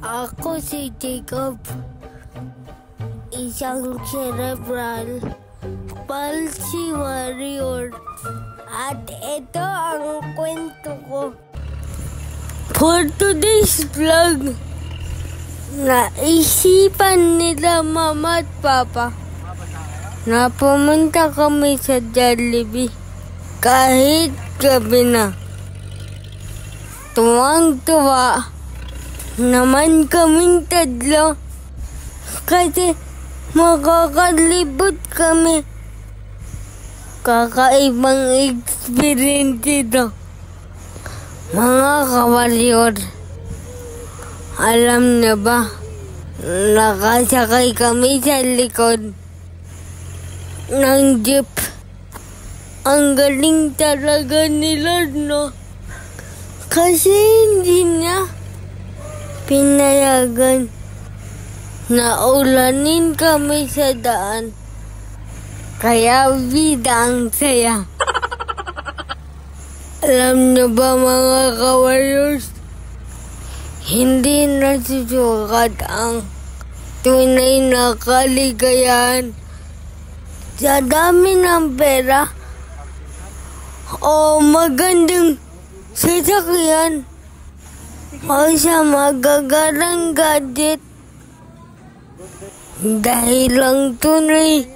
Ako si Jacob, isang cerebral palsy warrior. At ito ang kwento ko. For today's vlog, naisipan nila mama at papa na pumunta kami sa Jollibee kahit gabi na. Tuwang-tuwa naman kaming tatlo kasi makakalibot kami. Kakaibang experience ito. Mga kawarrior, alam na ba, nakasakay kami sa likod ng jeep. Ang galing talaga nila, no? Kasi hindi niya pinayagan na ulanin kami sa daan. Kaya bida ang saya. Alam niyo ba mga kawarriors, hindi nasusukat ang tunay na kaligayahan sa dami ng pera o magandang sasakyan o sa magagarang gadget. Dahil ang tunay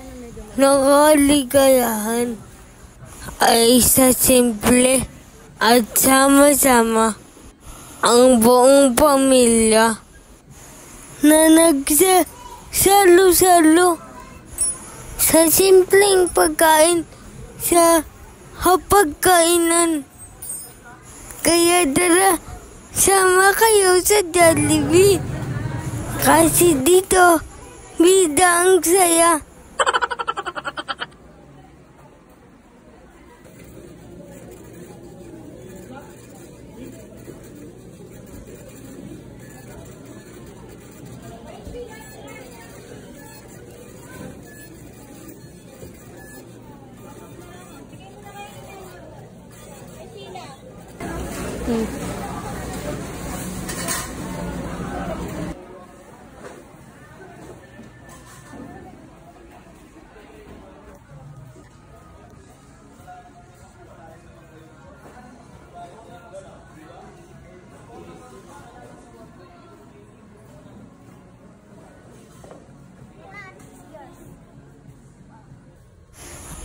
na kaligayahan ay sa simple at sama-sama ang buong pamilya na nagsasalo-salo sa simpleng pagkain sa hapagkainan. Kaya tara, sama kayo sa Jollibee kasi dito bida ang saya.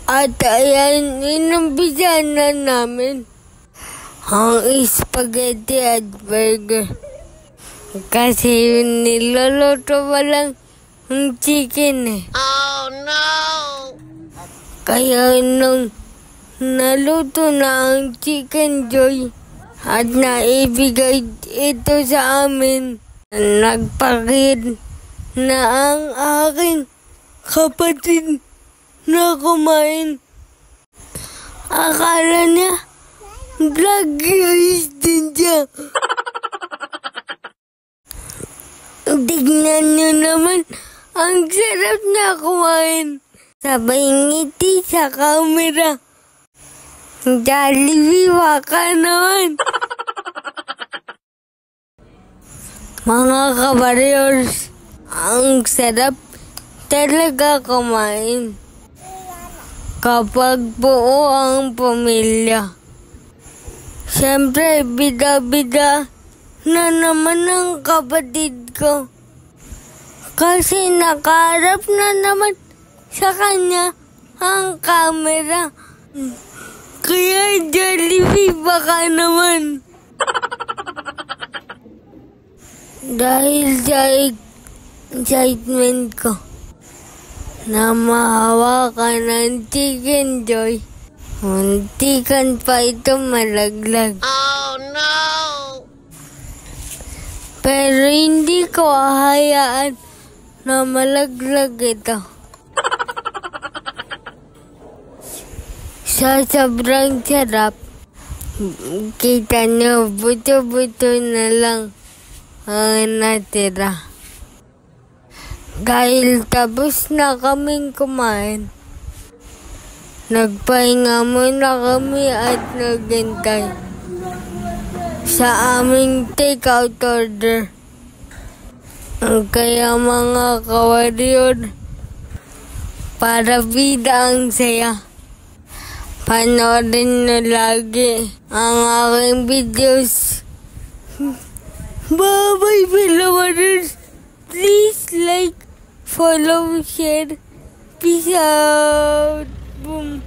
At ayan, inumpisahan na namin ang spaghetti at burger. Kasi niluluto pa lang ang chicken eh. Oh no! Kaya nung naluto na ang Chicken Joy at naibigay ito sa amin, nagpakit na ang aking kapatid na kumain. Akala niya vlog din siya. Tignan niyo naman, ang sarap na kumain. Sabay ngiti sa camera. Jollibee ka naman. Mga kawarriors, ang sarap talaga kumain kapag buo ang pamilya. Siyempre, bida-bida na naman ang kapatid ko. Kasi nakaharap na naman sa kanya ang camera. Kaya Jollibee ka naman. Dahil sa excitement ko na mahawakan ng Chicken Joy, muntikan pa ito malaglag. Oh no! Pero hindi ko hahayaan na malaglag ito. Sa sobrang sarap, kita nyo buto-buto na lang ang natira. Dahil tapos na kaming kumain, Nagpahinga muna kami at naghintay sa aming take-out order. Kaya mga kawarrior, para bida ang saya, panoorin na lagi ang aking videos. Bye-bye, fellow warriors. Please like, follow, share. Peace out. Boom.